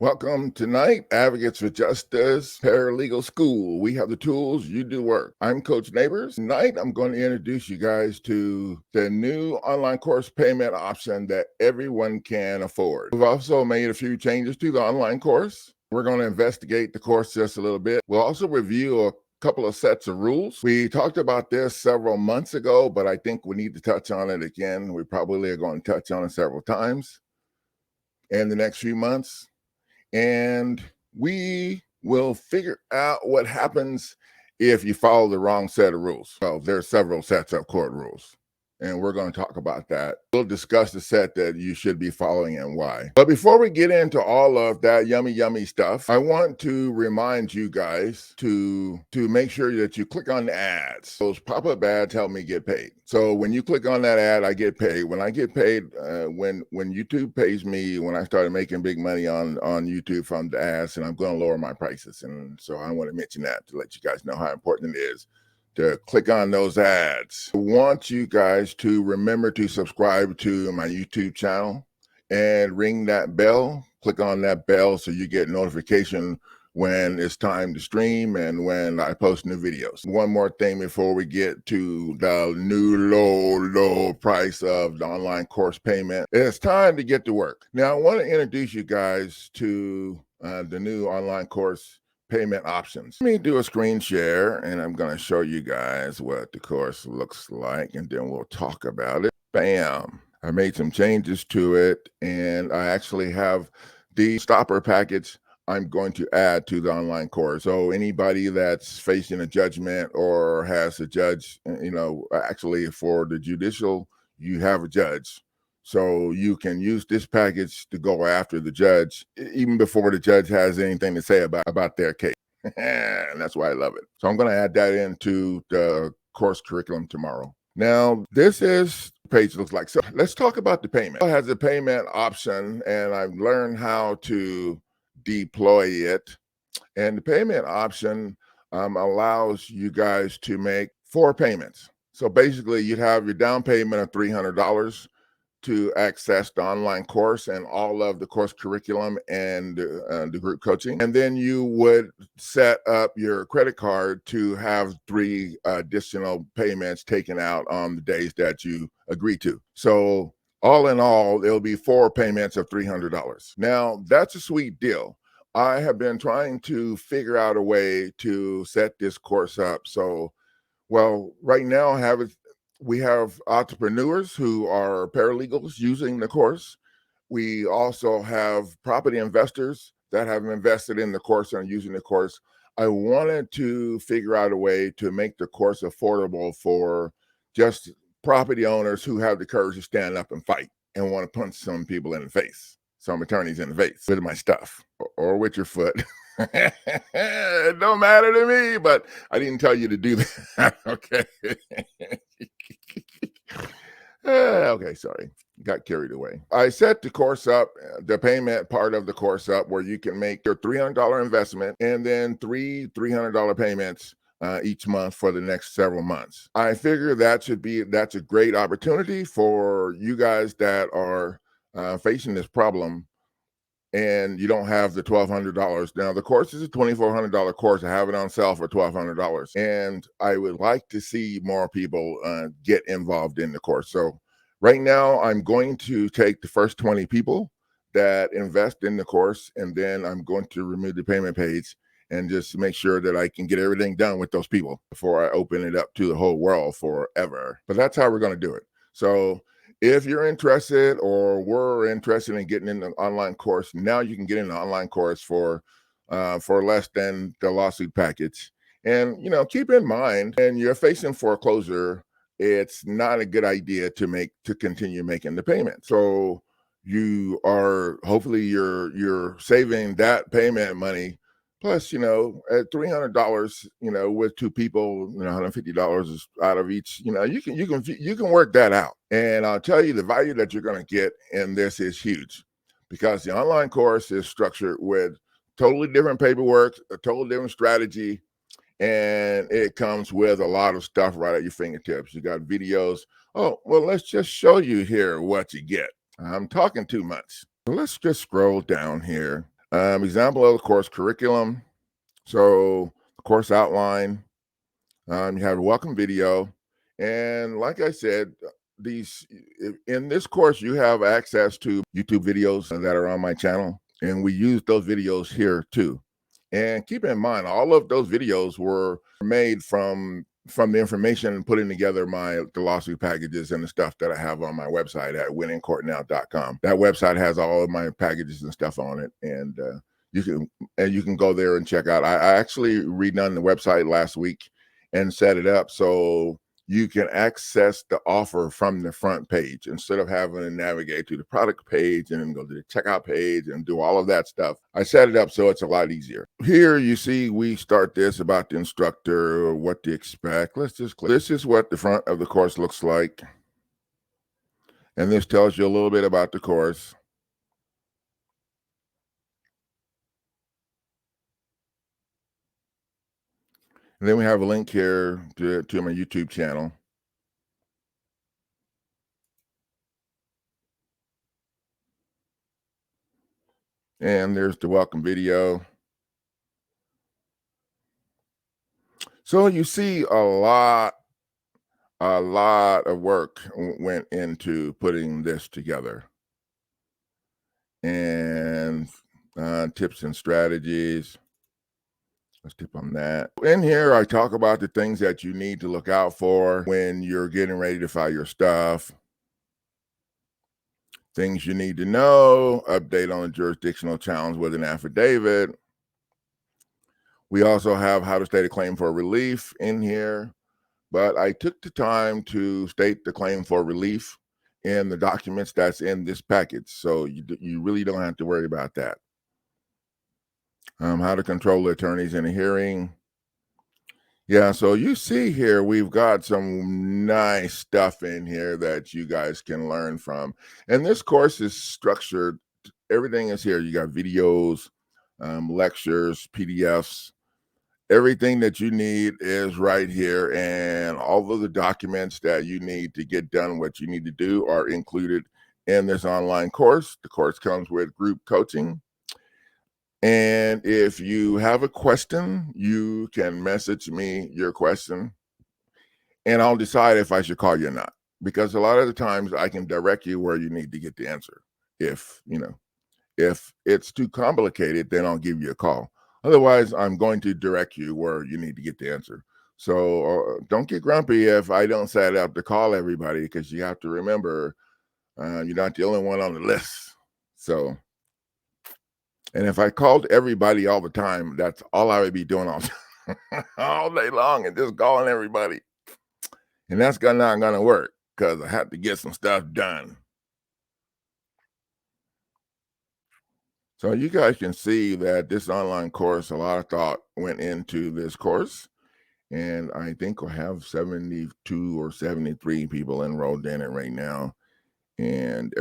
Welcome tonight, Advocates for Justice Paralegal School. We have the tools, you do work. I'm Coach Neighbors. Tonight, I'm going to introduce you guys to the new online course payment option that everyone can afford. We've also made a few changes to the online course. We're going to investigate the course just a little bit. We'll also review a couple of sets of rules. We talked about this several months ago, but I think we need to touch on it again. We probably are going to touch on it several times in the next few months. And we will figure out what happens if you follow the wrong set of rules. Well, there are several sets of court rules, and we're going to talk about that. We'll discuss the set that you should be following and why. But before we get into all of that yummy stuff, I want to remind you guys to make sure that you click on the ads. Those pop-up ads help me get paid. So when you click on that ad, I get paid. When I get paid, when YouTube pays me, when I started making big money on YouTube from the ads, and I'm going to lower my prices. And so I want to mention that to let you guys know how important it is to click on those ads. I want you guys to remember to subscribe to my YouTube channel and ring that bell. Click on that bell so you get notification when it's time to stream and when I post new videos. One more thing before we get to the new low price of the online course payment. It's time to get to work. Now, I want to introduce you guys to the new online course payment options. Let me do a screen share and I'm going to show you guys what the course looks like and then we'll talk about it. Bam. I made some changes to it and I actually have the stopper package I'm going to add to the online course. So anybody that's facing a judgment or has a judge, actually for the judicial, you have a judge. So you can use this package to go after the judge even before the judge has anything to say about their case. And that's why I love it. So I'm going to add that into the course curriculum tomorrow. Now, this is page looks like. So let's talk about the payment. It has a payment option and I've learned how to deploy it. And the payment option allows you guys to make 4 payments. So basically you'd have your down payment of $300 to access the online course and all of the course curriculum and the group coaching. And then you would set up your credit card to have 3 additional payments taken out on the days that you agree to. So all in all, it'll be 4 payments of $300. Now, that's a sweet deal. I have been trying to figure out a way to set this course up. So, well, right now we have entrepreneurs who are paralegals using the course. We also have property investors that have invested in the course and are using the course. I wanted to figure out a way to make the course affordable for just property owners who have the courage to stand up and fight and want to punch some people in the face, some attorneys in the face with my stuff or with your foot. It don't matter to me, but I didn't tell you to do that. Okay. Okay, sorry. Got carried away. I set the course up, the payment part of the course up where you can make your $300 investment and then 3 $300 payments each month for the next several months. I figure that's a great opportunity for you guys that are facing this problem and you don't have the $1,200. Now, the course is a $2,400 course. I have it on sale for $1,200. And I would like to see more people get involved in the course. So right now, I'm going to take the first 20 people that invest in the course, and then I'm going to remove the payment page and just make sure that I can get everything done with those people before I open it up to the whole world forever. But that's how we're going to do it. So if you're interested or were interested in getting in the online course, now you can get in the online course for less than the lawsuit package. And, keep in mind, and you're facing foreclosure, it's not a good idea to continue making the payment. So hopefully you're saving that payment money. Plus, at $300, with 2 people, $150 is out of each. You can work that out. And I'll tell you, the value that you're going to get in this is huge, because the online course is structured with totally different paperwork, a totally different strategy, and it comes with a lot of stuff right at your fingertips. You got videos. Oh, well, let's just show you here what you get. I'm talking too much. Let's just scroll down here. Example of the course curriculum. So the course outline, you have a welcome video. And like I said, these in this course, you have access to YouTube videos that are on my channel. And we use those videos here too. And keep in mind, all of those videos were made from the information and putting together my glossary packages and the stuff that I have on my website at winningcourtnow.com. That website has all of my packages and stuff on it, and you can go there and check out. I actually redone the website last week and set it up so you can access the offer from the front page instead of having to navigate to the product page and then go to the checkout page and do all of that stuff. I set it up so it's a lot easier. Here you see we start this about the instructor, what to expect. Let's just click. This is what the front of the course looks like. And this tells you a little bit about the course. And then we have a link here to my YouTube channel. And there's the welcome video. So you see a lot of work went into putting this together. And tips and strategies. Let's tip on that. In here, I talk about the things that you need to look out for when you're getting ready to file your stuff. Things you need to know, update on a jurisdictional challenge with an affidavit. We also have how to state a claim for relief in here, but I took the time to state the claim for relief in the documents that's in this package. So you really don't have to worry about that. How to control the attorneys in a hearing. Yeah, so you see here, we've got some nice stuff in here that you guys can learn from. And this course is structured, everything is here. You got videos, lectures, PDFs, everything that you need is right here. And all of the documents that you need to get done what you need to do are included in this online course. The course comes with group coaching. And if you have a question, you can message me your question and I'll decide if I should call you or not. Because a lot of the times I can direct you where you need to get the answer. If it's too complicated, then I'll give you a call. Otherwise, I'm going to direct you where you need to get the answer. So don't get grumpy if I don't set up to call everybody, because you have to remember you're not the only one on the list. So, and if I called everybody all the time, that's all I would be doing all day long and just calling everybody. And that's not going to work because I have to get some stuff done. So you guys can see that this online course, a lot of thought went into this course. And I think we'll have 72 or 73 people enrolled in it right now. And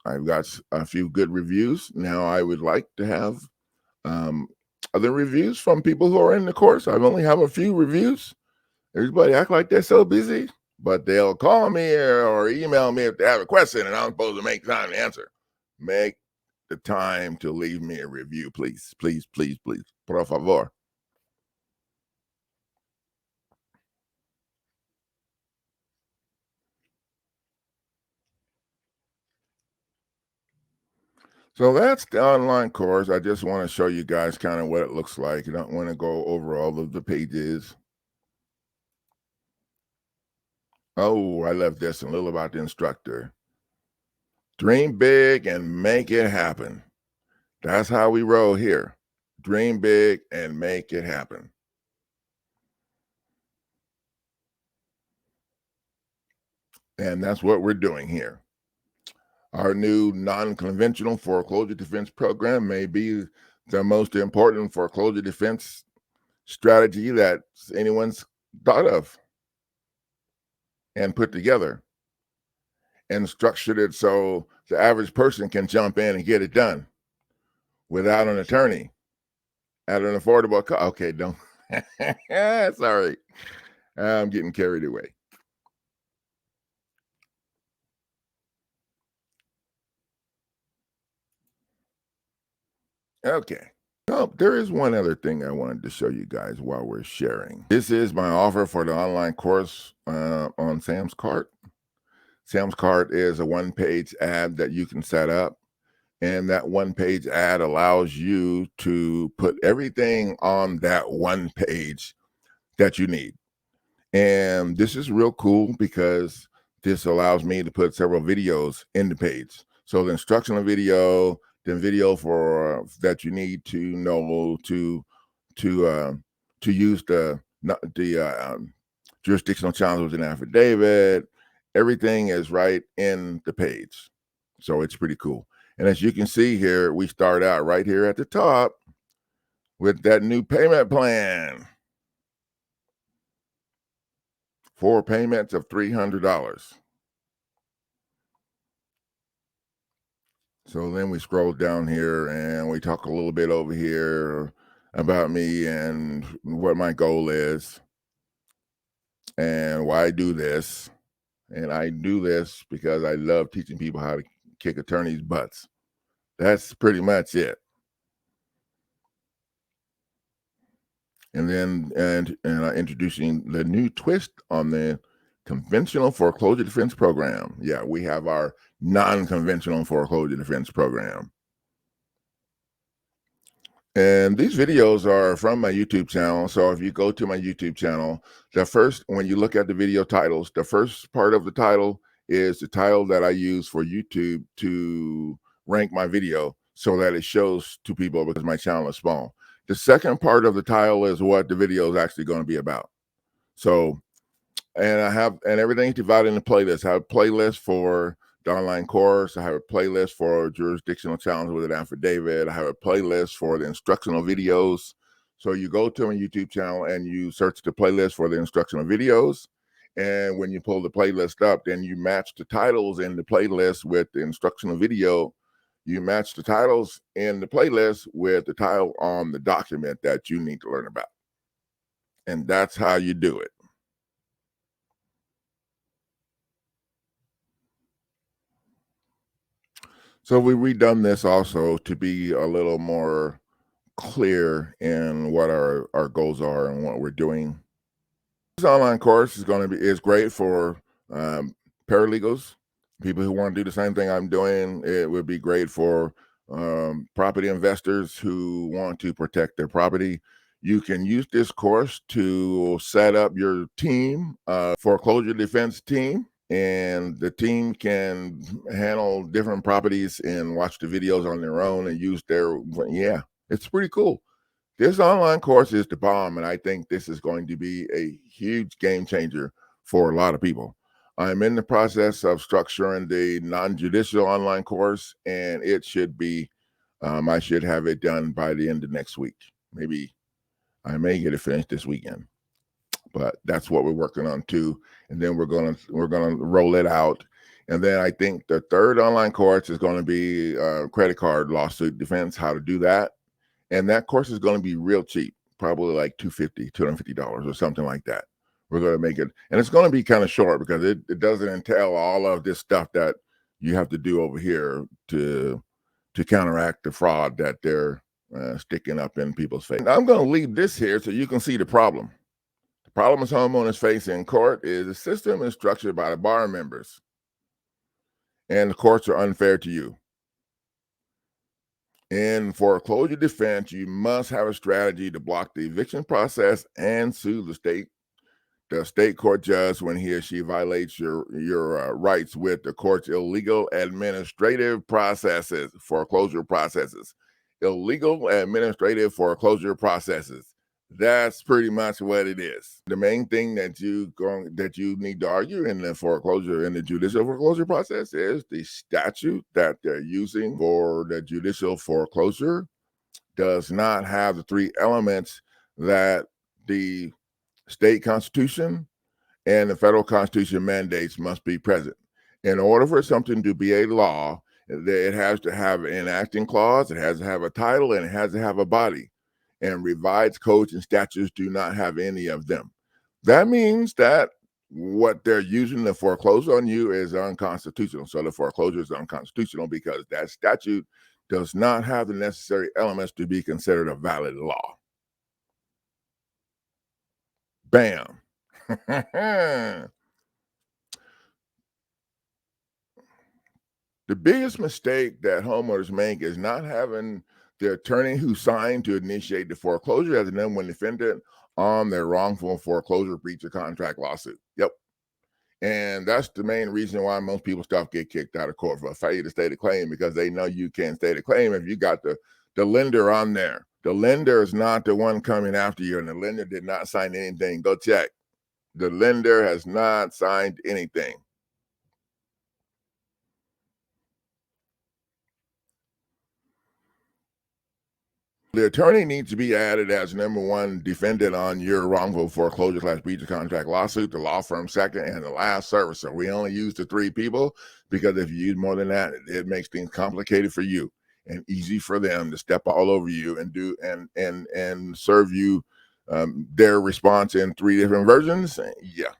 I've got a few good reviews. Now I would like to have other reviews from people who are in the course. I only have a few reviews. Everybody act like they're so busy, but they'll call me or email me if they have a question and I'm supposed to make time to answer. Make the time to leave me a review, please, please, please, please. Por favor. So that's the online course. I just want to show you guys kind of what it looks like. You don't want to go over all of the pages. Oh, I love this, a little about the instructor. Dream big and make it happen. That's how we roll here. Dream big and make it happen. And that's what we're doing here. Our new non-conventional foreclosure defense program may be the most important foreclosure defense strategy that anyone's thought of and put together and structured it so the average person can jump in and get it done without an attorney at an affordable cost. Okay, don't. Sorry, I'm getting carried away. Okay. Oh, there is one other thing I wanted to show you guys while we're sharing. This is my offer for the online course on Sam's Cart. Sam's Cart is a one-page ad that you can set up, and that one-page ad allows you to put everything on that one page that you need. And this is real cool because this allows me to put several videos in the page. So the instructional video, the video for that you need to know to uh, to use the jurisdictional challenge with an affidavit. Everything is right in the page, so it's pretty cool. And as you can see here, we start out right here at the top with that new payment plan. 4 payments of $300. So then we scroll down here and we talk a little bit over here about me and what my goal is and why I do this. And I do this because I love teaching people how to kick attorneys' butts. That's pretty much it. And then introducing the new twist on the conventional foreclosure defense program. Yeah, we have our non-conventional foreclosure defense program. And these videos are from my YouTube channel. So if you go to my YouTube channel, when you look at the video titles, the first part of the title is the title that I use for YouTube to rank my video so that it shows to people because my channel is small. The second part of the title is what the video is actually going to be about. So, and everything's divided into playlists. I have a playlist for the online course. I have a playlist for jurisdictional challenge with an affidavit. I have a playlist for the instructional videos. So you go to my YouTube channel and you search the playlist for the instructional videos. And when you pull the playlist up, then you match the titles in the playlist with the instructional video. You match the titles in the playlist with the title on the document that you need to learn about. And that's how you do it. So we redone this also to be a little more clear in what our goals are and what we're doing. This online course is great for paralegals, people who want to do the same thing I'm doing. It would be great for property investors who want to protect their property. You can use this course to set up your team, foreclosure defense team, and the team can handle different properties and watch the videos on their own and use yeah, it's pretty cool. This online course is the bomb, and I think this is going to be a huge game changer for a lot of people. I'm in the process of structuring the non-judicial online course, and it should be, I should have it done by the end of next week. Maybe I may get it finished this weekend, but that's what we're working on too. And then we're gonna roll it out. And then I think the third online course is going to be credit card lawsuit defense, how to do that. And that course is going to be real cheap, probably like $250 or something like that. We're going to make it, and it's going to be kind of short because it doesn't entail all of this stuff that you have to do over here to counteract the fraud that they're sticking up in people's face. I'm going to leave this here so you can see the problem. The problem is homeowners face in court is the system is structured by the bar members, and the courts are unfair to you. In foreclosure defense, you must have a strategy to block the eviction process and sue the state court judge when he or she violates your rights with the court's illegal administrative processes, foreclosure processes, illegal administrative foreclosure processes. That's pretty much what it is. The main thing that you need to argue in the judicial foreclosure process is the statute that they're using for the judicial foreclosure does not have the 3 elements that the state constitution and the federal constitution mandates must be present. In order for something to be a law, it has to have an enacting clause, it has to have a title, and it has to have a body. And revised codes and statutes do not have any of them. That means that what they're using to foreclose on you is unconstitutional. So the foreclosure is unconstitutional because that statute does not have the necessary elements to be considered a valid law. Bam. The biggest mistake that homeowners make is not having the attorney who signed to initiate the foreclosure as the number one defendant on their wrongful foreclosure breach of contract lawsuit. Yep. And that's the main reason why most people's stuff get kicked out of court for a failure to state a claim, because they know you can't state a claim if you got the lender on there. The lender is not the one coming after you, and the lender did not sign anything. Go check. The lender has not signed anything. The attorney needs to be added as number one defendant on your wrongful foreclosure / breach of contract lawsuit, the law firm second, and the last servicer. We only use the 3 people because if you use more than that, it makes things complicated for you and easy for them to step all over you and do and serve you their response in 3 different versions. Yeah.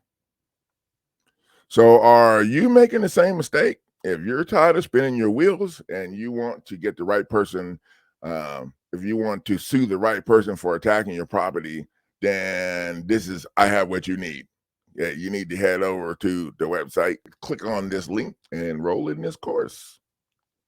So are you making the same mistake? If you're tired of spinning your wheels and you want to get the right person, if you want to sue the right person for attacking your property, then I have what you need. Yeah, you need to head over to the website, click on this link, and enroll in this course.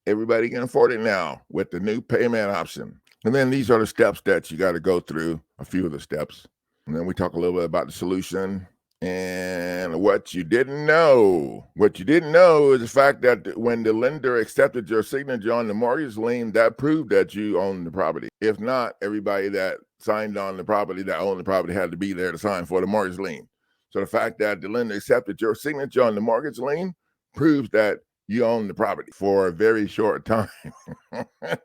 Everybody can afford it now with the new payment option. And then these are the steps that you got to go through, a few of the steps. And then we talk a little bit about the solution and what you didn't know. What you didn't know is the fact that when the lender accepted your signature on the mortgage lien, that proved that you own the property. If not, everybody that signed on the property, that owned the property, had to be there to sign for the mortgage lien. So the fact that the lender accepted your signature on the mortgage lien proves that you own the property for a very short time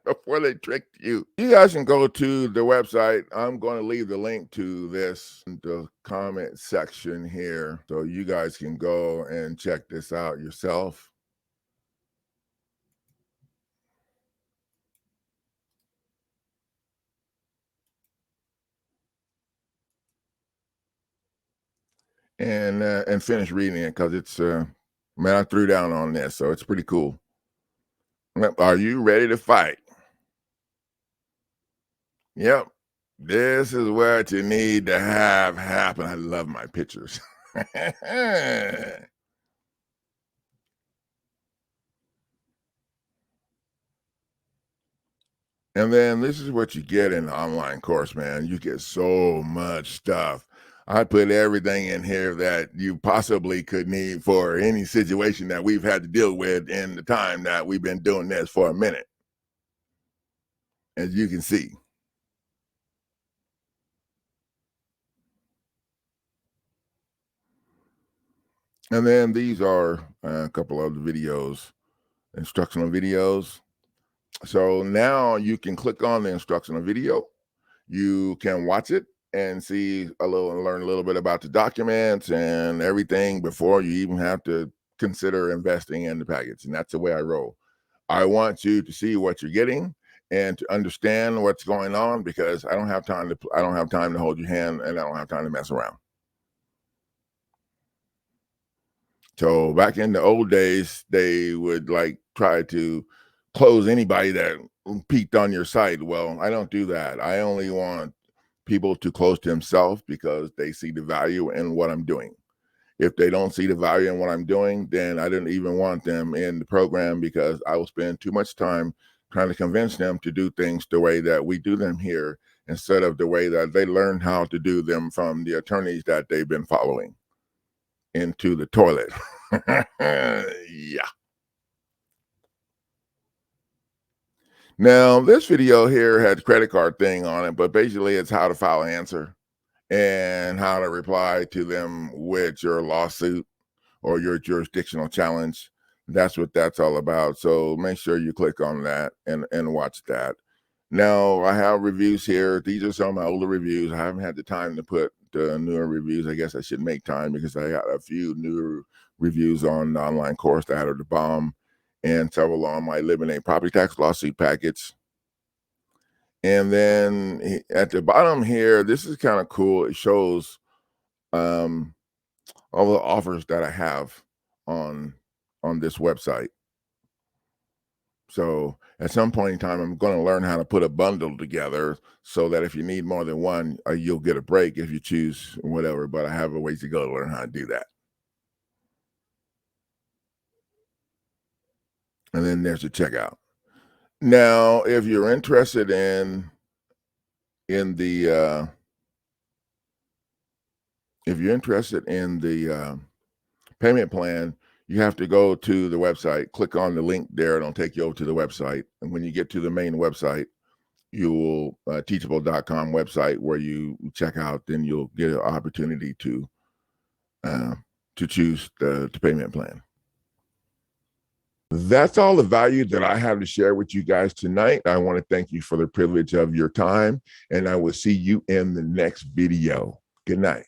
before they tricked you. You guys can go to the website. I'm going to leave the link to this in the comment section here so you guys can go and check this out yourself. And finish reading it, because it's man, I threw down on this, so it's pretty cool. Are you ready to fight? Yep. This is what you need to have happen. I love my pictures. And then this is what you get in the online course, man. You get so much stuff. I put everything in here that you possibly could need for any situation that we've had to deal with in the time that we've been doing this for a minute, as you can see. And then these are a couple of the videos, instructional videos. So now you can click on the instructional video. You can watch it and see a little and learn a little bit about the documents and everything before you even have to consider investing in the package. And that's the way I roll. I want you to see what you're getting and to understand what's going on, because I don't have time to hold your hand, and I don't have time to mess around. So back in the old days, they would like try to close anybody that peeked on your site. Well, I don't do that. I only want people to close to themselves because they see the value in what I'm doing. If they don't see the value in what I'm doing, then I didn't even want them in the program, because I will spend too much time trying to convince them to do things the way that we do them here, instead of the way that they learned how to do them from the attorneys that they've been following into the toilet. Yeah. Now, this video here has credit card thing on it, but basically it's how to file an answer and how to reply to them with your lawsuit or your jurisdictional challenge. That's what that's all about. So make sure you click on that and watch that. Now, I have reviews here. These are some of my older reviews. I haven't had the time to put the newer reviews. I guess I should make time, because I got a few newer reviews on the online course that are the bomb, and several on my Eliminate Property Tax Lawsuit package. And then at the bottom here, this is kind of cool. It shows all the offers that I have on this website. So at some point in time, I'm going to learn how to put a bundle together so that if you need more than one, you'll get a break if you choose whatever. But I have a ways to go to learn how to do that. And then there's the checkout. Now, if you're interested in the payment plan, you have to go to the website, click on the link there, it'll take you over to the website. And when you get to the main website, you will teachable.com website where you check out, then you'll get an opportunity to choose the payment plan. That's all the value that I have to share with you guys tonight. I want to thank you for the privilege of your time, and I will see you in the next video. Good night.